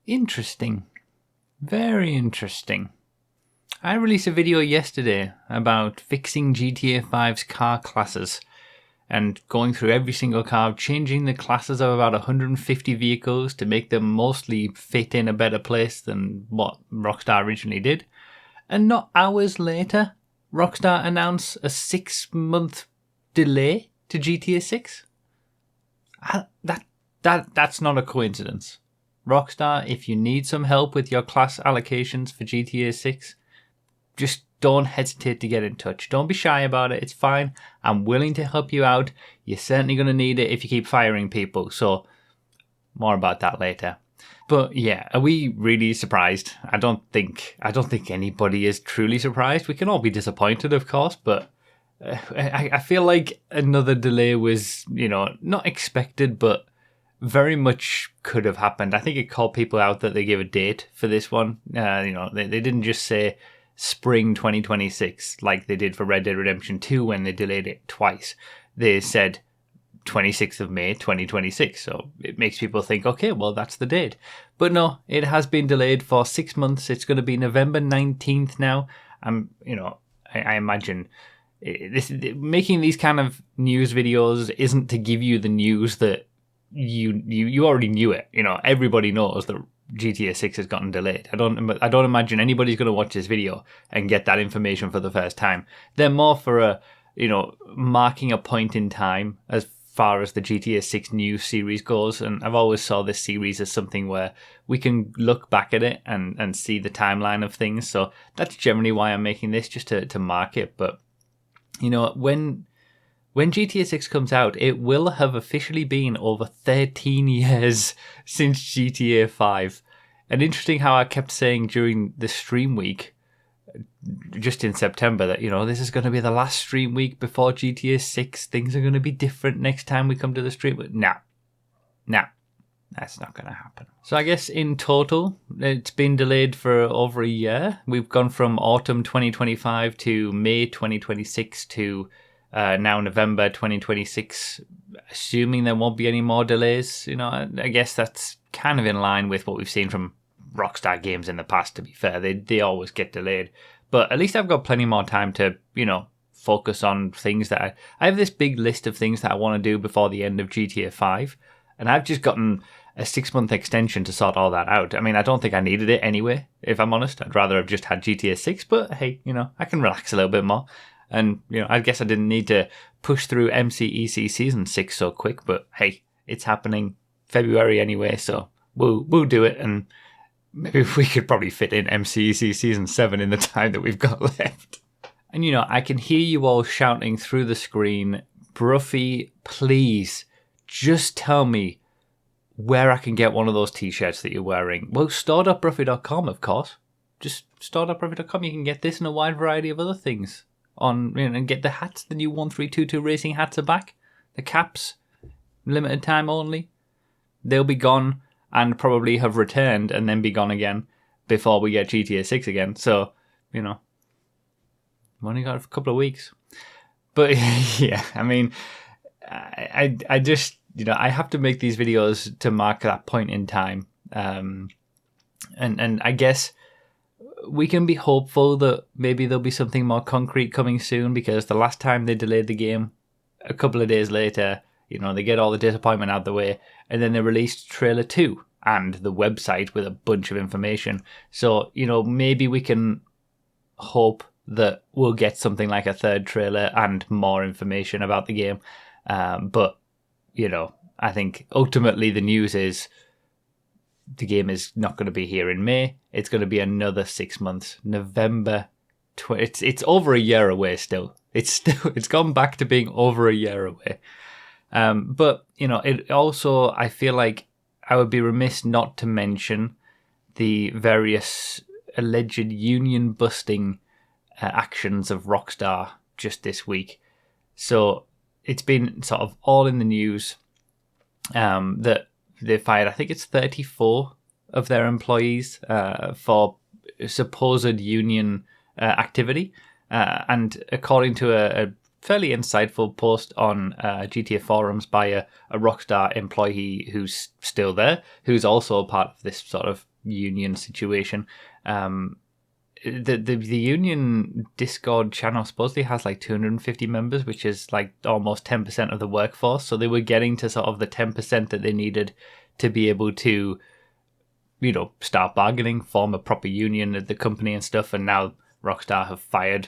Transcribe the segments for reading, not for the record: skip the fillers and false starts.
Interesting. Very interesting. I released a video yesterday about fixing GTA 5's car classes and going through every single car, changing the classes of about 150 vehicles to make them mostly fit in a better place than what Rockstar originally did. And not hours later, Rockstar announced a 6-month delay to GTA 6. That's not a coincidence. Rockstar, if you need some help with your class allocations for GTA 6, just don't hesitate to get in touch. Don't be shy about it. It's fine. I'm willing to help you out. You're certainly going to need it if you keep firing people. So, more about that later. But yeah, are we really surprised? I don't think anybody is truly surprised. We can all be disappointed, of course, but I feel like another delay was, not expected, but very much could have happened. I think it called people out that they gave a date for this one. They didn't just say spring 2026 like they did for Red Dead Redemption 2 when they delayed it twice. They said 26th of May 2026, so it makes people think, okay, well, that's the date. But no, it has been delayed for 6 months. It's going to be November 19th now. I imagine making these kind of news videos isn't to give you the news that you already knew it. Everybody knows that GTA 6 has gotten delayed. I don't imagine anybody's going to watch this video and get that information for the first time. They're more for marking a point in time as far as the GTA 6 news series goes. And I've always saw this series as something where we can look back at it and see the timeline of things. So that's generally why I'm making this, just to mark it. But, when GTA 6 comes out, it will have officially been over 13 years since GTA 5. And interesting how I kept saying during the stream week, just in September, that, this is going to be the last stream week before GTA 6. Things are going to be different next time we come to the stream. But nah, that's not going to happen. So I guess in total, it's been delayed for over a year. We've gone from autumn 2025 to May 2026 to now November 2026, assuming there won't be any more delays. I guess that's kind of in line with what we've seen from Rockstar games in the past, to be fair. They always get delayed. But at least I've got plenty more time to, focus on things that I have this big list of things that I want to do before the end of GTA 5. And I've just gotten a 6-month extension to sort all that out. I mean, I don't think I needed it anyway, if I'm honest. I'd rather have just had GTA 6, but hey, I can relax a little bit more. And, I guess I didn't need to push through MCEC Season 6 so quick, but hey, it's happening February anyway, so we'll do it, and maybe we could probably fit in MCEC Season 7 in the time that we've got left. And, I can hear you all shouting through the screen, Bruffy, please, just tell me where I can get one of those t-shirts that you're wearing. Well, store.bruffy.com, of course. Just store.bruffy.com. You can get this and a wide variety of other things. And get the hats. The new 1322 Racing hats are back. The caps, limited time only. They'll be gone and probably have returned and then be gone again before we get GTA 6 again. So, we've only got a couple of weeks. But yeah, I mean, I just, I have to make these videos to mark that point in time. And I guess we can be hopeful that maybe there'll be something more concrete coming soon, because the last time they delayed the game, a couple of days later, they get all the disappointment out of the way, and then they released trailer 2 and the website with a bunch of information. So, maybe we can hope that we'll get something like a third trailer and more information about the game. But, I think ultimately the news is the game is not going to be here in May. It's going to be another 6 months. November. It's over a year away still. It's gone back to being over a year away. But, it also, I feel like I would be remiss not to mention the various alleged union busting actions of Rockstar just this week. So it's been sort of all in the news that they fired, I think it's 34 of their employees for supposed union activity. And according to a fairly insightful post on GTA forums by a Rockstar employee who's still there, who's also part of this sort of union situation. The union Discord channel supposedly has like 250 members, which is like almost 10% of the workforce. So they were getting to sort of the 10% that they needed to be able to, start bargaining, form a proper union at the company and stuff. And now Rockstar have fired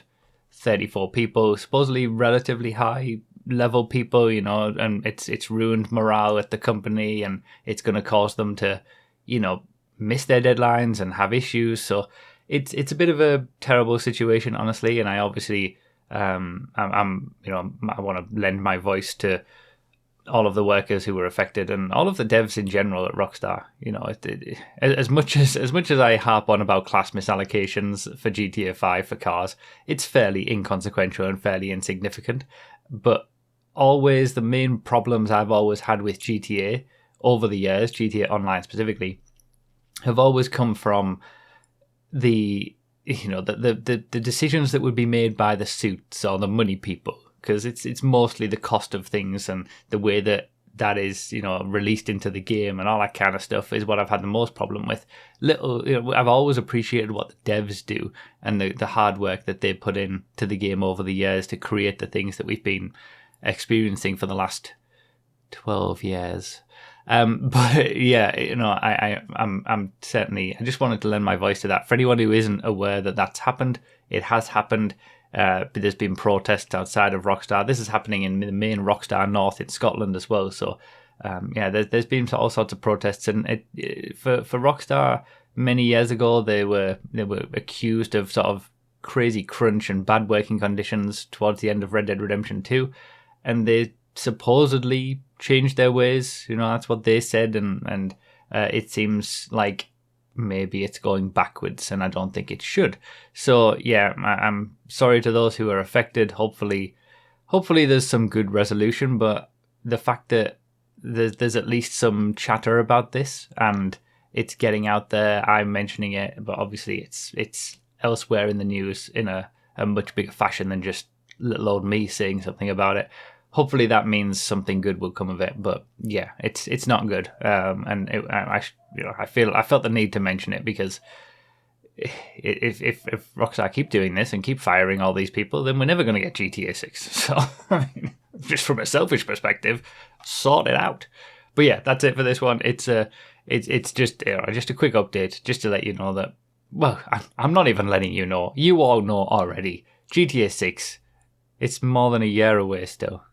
34 people, supposedly relatively high level people, and it's ruined morale at the company, and it's going to cause them to, miss their deadlines and have issues. So it's a bit of a terrible situation, honestly. And I obviously, I want to lend my voice to all of the workers who were affected and all of the devs in general at Rockstar. As much as I harp on about class misallocations for GTA 5 for cars, it's fairly inconsequential and fairly insignificant. But always the main problems I've always had with GTA over the years, GTA Online specifically, have always come from the decisions that would be made by the suits or the money people, because it's mostly the cost of things and the way that is released into the game and all that kind of stuff is what I've had the most problem with. I've always appreciated what the devs do and the hard work that they put in to the game over the years to create the things that we've been experiencing for the last 12 years. But yeah, I'm certainly, I just wanted to lend my voice to that. For anyone who isn't aware that that's happened, it has happened. But there's been protests outside of Rockstar. This is happening in the main Rockstar North in Scotland as well. So there's been all sorts of protests, and for Rockstar many years ago they were accused of sort of crazy crunch and bad working conditions towards the end of Red Dead Redemption 2, and they supposedly changed their ways. That's what they said, and it seems like maybe it's going backwards, and I don't think it should. So yeah, I'm sorry to those who are affected. Hopefully there's some good resolution, but the fact that there's at least some chatter about this and it's getting out there, I'm mentioning it, but obviously it's elsewhere in the news in a much bigger fashion than just little old me saying something about it. Hopefully that means something good will come of it, but yeah, it's not good. And I felt the need to mention it because if Rockstar keep doing this and keep firing all these people, then we're never going to get GTA 6. So just from a selfish perspective, sort it out. But yeah, that's it for this one. It's just a quick update just to let you know that. Well, I'm not even letting you know. You all know already. GTA 6. It's more than a year away still.